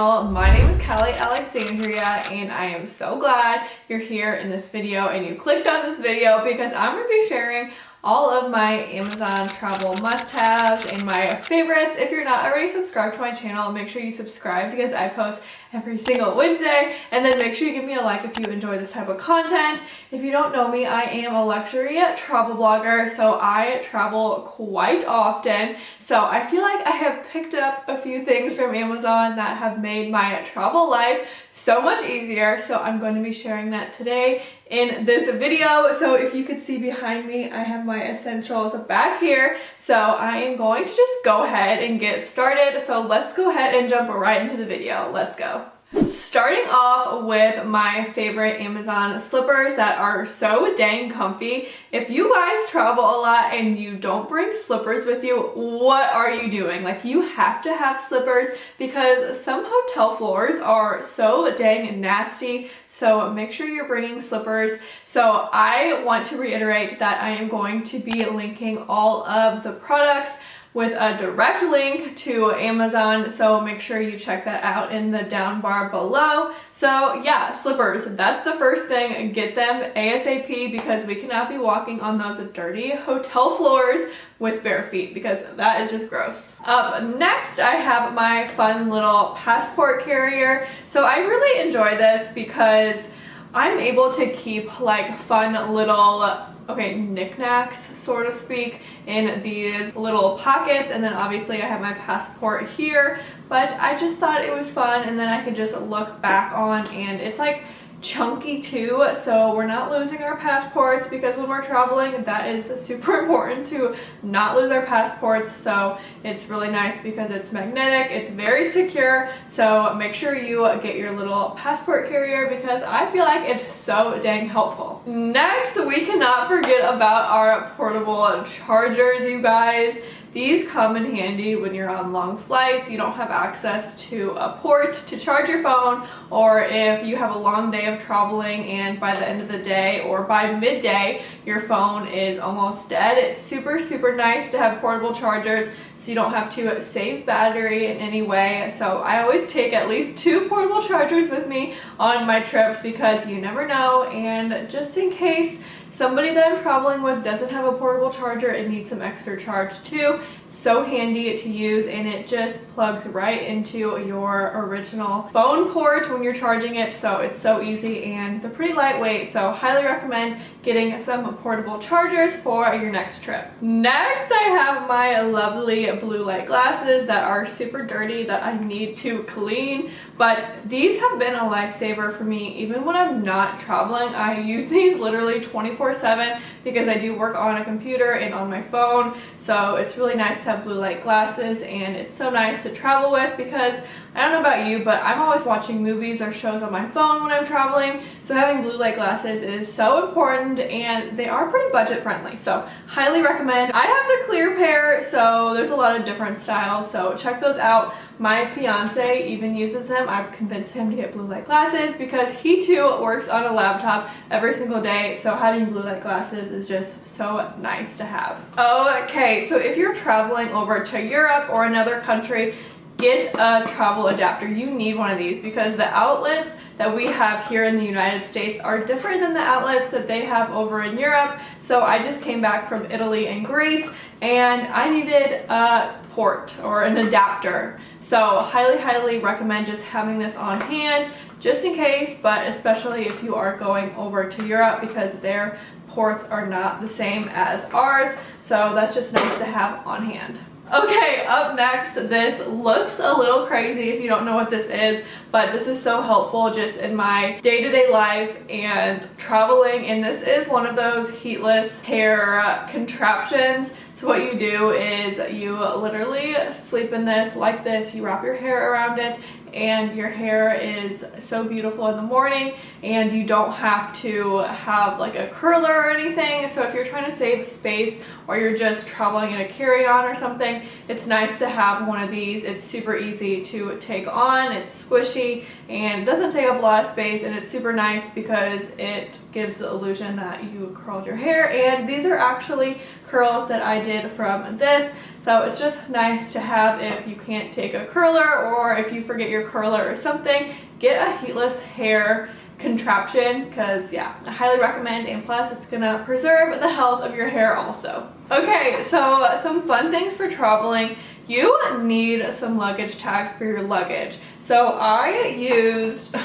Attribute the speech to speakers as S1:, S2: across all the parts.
S1: channel. My name is Kali.alexandria and I am so glad you're here in this video and you clicked on this video because I'm going to be sharing all of my Amazon travel must-haves and my favorites. If you're not already subscribed to my channel, make sure you subscribe because I post every single Wednesday, and then make sure you give me a like if you enjoy this type of content. If you don't know me, I am a luxury travel blogger, so I travel quite often. So I feel like I have picked up a few things from Amazon that have made my travel life so much easier. So I'm going to be sharing that today in this video. So if you could see behind me, I have my essentials back here. So I am going to just go ahead and get started. So let's go ahead and jump right into the video. Let's go. Starting off with my favorite Amazon slippers that are so dang comfy. If you guys travel a lot and you don't bring slippers with you, what are you doing? Like, you have to have slippers because some hotel floors are so dang nasty. So make sure you're bringing slippers. So I want to reiterate that I am going to be linking all of the products with a direct link to Amazon, so make sure you check that out in the down bar below. So yeah, slippers, that's the first thing. Get them ASAP because we cannot be walking on those dirty hotel floors with bare feet because that is just gross. Up next, I have my fun little passport carrier. So I really enjoy this because I'm able to keep like fun little knickknacks, so to speak, in these little pockets, and then obviously I have my passport here, but I just thought it was fun, and then I could just look back on, and it's like chunky too, so we're not losing our passports because when we're traveling, that is super important to not lose our passports. So it's really nice because it's magnetic, it's very secure, so make sure you get your little passport carrier because I feel like it's so dang helpful. Next, we cannot forget about our portable chargers, you guys. These come in handy when you're on long flights, you don't have access to a port to charge your phone, or if you have a long day of traveling and by the end of the day or by midday your phone is almost dead. It's super nice to have portable chargers so you don't have to save battery in any way. So I always take at least 2 portable chargers with me on my trips because you never know, and just in case somebody that I'm traveling with doesn't have a portable charger and needs some extra charge too. So handy to use, and it just plugs right into your original phone port when you're charging it, so it's so easy and they're pretty lightweight, so highly recommend getting some portable chargers for your next trip. Next, I have my lovely blue light glasses that are super dirty that I need to clean, but these have been a lifesaver for me even when I'm not traveling. I use these literally 24/7 because I do work on a computer and on my phone, so it's really nice to have blue light glasses, and it's so nice to travel with because I don't know about you, but I'm always watching movies or shows on my phone when I'm traveling, so having blue light glasses is so important, and they are pretty budget friendly, so highly recommend. I have the clear pair, so there's a lot of different styles, so check those out. My fiance even uses them. I've convinced him to get blue light glasses because he too works on a laptop every single day, so having blue light glasses is just so nice to have. Okay, so if you're traveling over to Europe or another country, get a travel adapter. You need one of these because the outlets that we have here in the United States are different than the outlets that they have over in Europe. So I just came back from Italy and Greece and I needed a port or an adapter. So highly recommend just having this on hand just in case, but especially if you are going over to Europe because their ports are not the same as ours. So that's just nice to have on hand. Okay, up next, this looks a little crazy if you don't know what this is, but this is so helpful just in my day-to-day life and traveling, and this is one of those heatless hair contraptions. So what you do is you literally sleep in this like this, you wrap your hair around it, and your hair is so beautiful in the morning, and you don't have to have like a curler or anything. So if you're trying to save space or you're just traveling in a carry-on or something, it's nice to have one of these. It's super easy to take on, it's squishy, and it doesn't take up a lot of space, and it's super nice because it gives the illusion that you curled your hair. And these are actually curls that I did from this. So it's just nice to have if you can't take a curler, or if you forget your curler or something, get a heatless hair contraption, because yeah, I highly recommend, and plus it's gonna preserve the health of your hair also. Okay, so some fun things for traveling. You need some luggage tags for your luggage. So I used,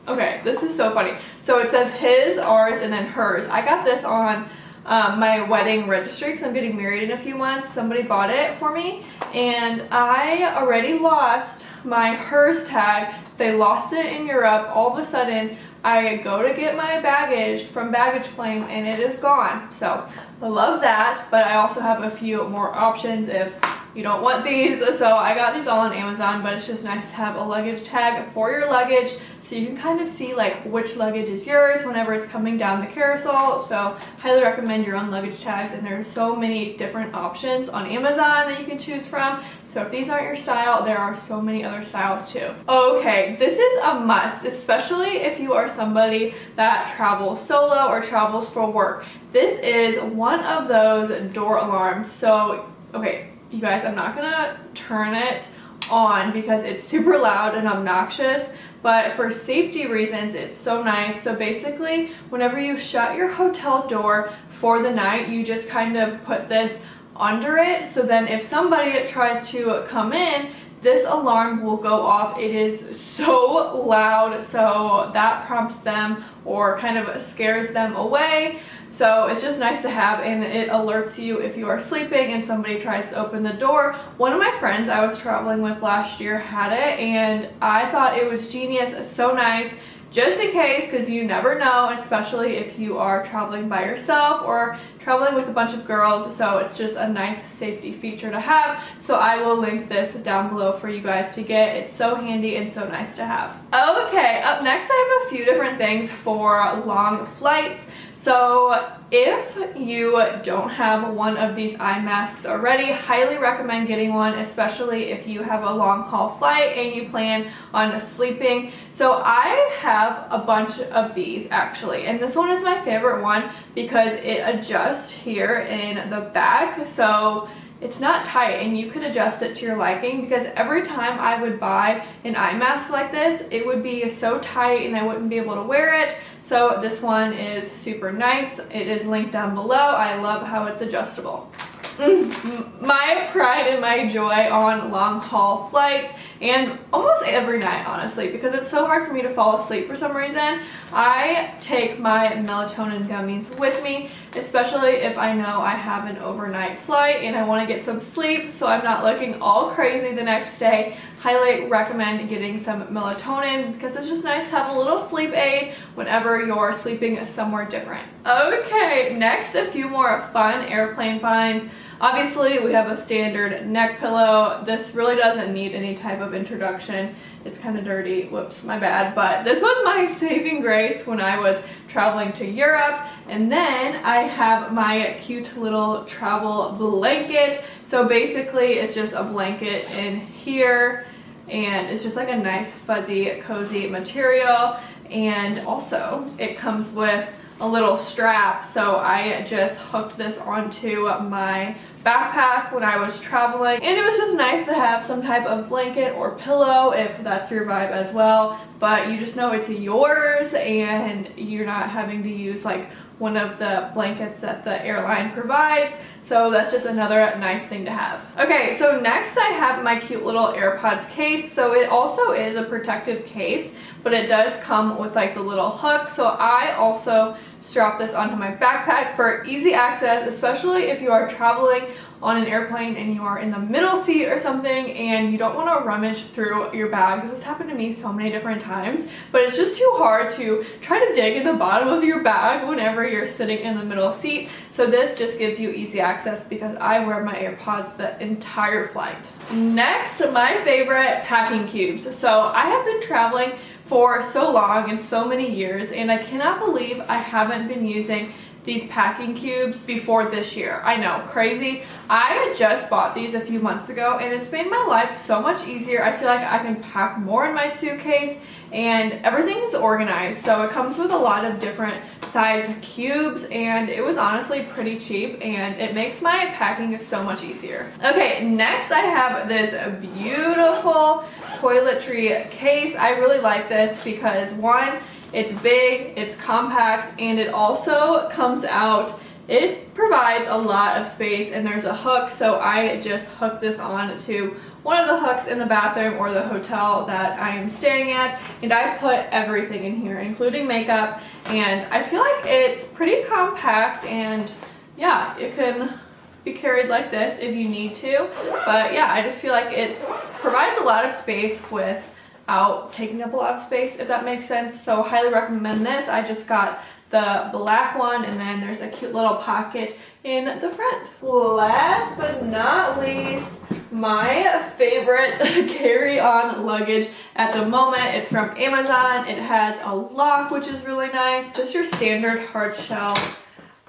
S1: okay, this is so funny. So it says his, ours, and then hers. I got this on my wedding registry because I'm getting married in a few months. Somebody bought it for me, and I already lost my hers tag. They lost it in Europe. All of a sudden, I go to get my baggage from baggage claim and it is gone. So I love that, but I also have a few more options if you don't want these. So I got these all on Amazon, but it's just nice to have a luggage tag for your luggage, so you can kind of see like which luggage is yours whenever it's coming down the carousel. So highly recommend your own luggage tags, and there's so many different options on Amazon that you can choose from. So if these aren't your style, there are so many other styles too. Okay, this is a must, especially if you are somebody that travels solo or travels for work. This is one of those door alarms. So, okay, you guys, I'm not gonna turn it on because it's super loud and obnoxious, but for safety reasons, it's so nice. So basically, whenever you shut your hotel door for the night, you just kind of put this under it, so then if somebody tries to come in, this alarm will go off. It is so loud, so that prompts them or kind of scares them away. So it's just nice to have, and it alerts you if you are sleeping and somebody tries to open the door. One of my friends I was traveling with last year had it, and I thought it was genius. So nice, just in case, because you never know, especially if you are traveling by yourself or traveling with a bunch of girls. So it's just a nice safety feature to have. So I will link this down below for you guys to get. It's so handy and so nice to have. Okay, up next I have a few different things for long flights. So if you don't have one of these eye masks already, highly recommend getting one, especially if you have a long haul flight and you plan on sleeping. So I have a bunch of these actually, and this one is my favorite one because it adjusts here in the back. So it's not tight, and you can adjust it to your liking, because every time I would buy an eye mask like this, it would be so tight and I wouldn't be able to wear it. So this one is super nice. It is linked down below. I love how it's adjustable. My pride and my joy on long haul flights, and almost every night honestly, because it's so hard for me to fall asleep for some reason. I take my melatonin gummies with me, especially if I know I have an overnight flight and I want to get some sleep so I'm not looking all crazy the next day. Highly recommend getting some melatonin because it's just nice to have a little sleep aid whenever you're sleeping somewhere different. Okay, next, a few more fun airplane finds. Obviously, we have a standard neck pillow. This really doesn't need any type of introduction. It's kind of dirty, whoops, my bad, but this was my saving grace when I was traveling to Europe. And then I have my cute little travel blanket. So basically, it's just a blanket in here, and it's just like a nice fuzzy cozy material. And also it comes with a little strap, so I just hooked this onto my backpack when I was traveling, and it was just nice to have some type of blanket or pillow if that's your vibe as well, but you just know it's yours and you're not having to use like one of the blankets that the airline provides. So that's just another nice thing to have. Okay, so next I have my cute little AirPods case. So it also is a protective case, but it does come with like the little hook. So I also strap this onto my backpack for easy access, especially if you are traveling on an airplane and you are in the middle seat or something and you don't want to rummage through your bag. This happened to me so many different times, but it's just too hard to try to dig in the bottom of your bag whenever you're sitting in the middle seat. So this just gives you easy access because I wear my AirPods the entire flight. Next, my favorite, packing cubes. So I have been traveling for so long and so many years, and I cannot believe I haven't been using these packing cubes before this year. I know, crazy. I had just bought these a few months ago and it's made my life so much easier. I feel like I can pack more in my suitcase and everything is organized. So it comes with a lot of different size cubes and it was honestly pretty cheap and it makes my packing so much easier. Okay, next I have this beautiful toiletry case. I really like this because one, it's big, it's compact, and it also comes out, it provides a lot of space and there's a hook, so I just hook this on to one of the hooks in the bathroom or the hotel that I am staying at, and I put everything in here, including makeup, and I feel like it's pretty compact and yeah, it can be carried like this if you need to, but yeah, I just feel like it provides a lot of space without taking up a lot of space, if that makes sense. So highly recommend this. I just got the black one and then there's a cute little pocket in the front. Last but not least, my favorite carry-on luggage at the moment. It's from Amazon. It has a lock, which is really nice. Just your standard hard shell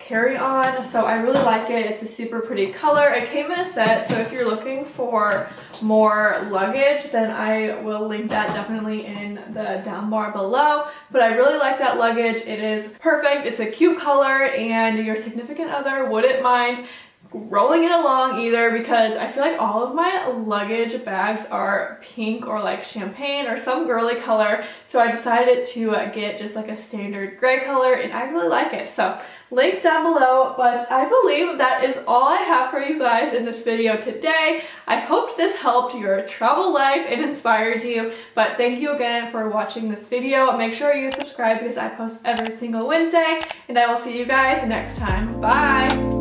S1: carry-on, so I really like it. It's a super pretty color. It came in a set, so if you're looking for more luggage, then I will link that definitely in the down bar below. But I really like that luggage. It is perfect. It's a cute color and your significant other wouldn't mind rolling it along either, because I feel like all of my luggage bags are pink or like champagne or some girly color, so I decided to get just like a standard gray color and I really like it. So linked down below, but I believe that is all I have for you guys in this video today. I hope this helped your travel life and inspired you, but thank you again for watching this video. Make sure you subscribe because I post every single Wednesday, and I will see you guys next time. Bye!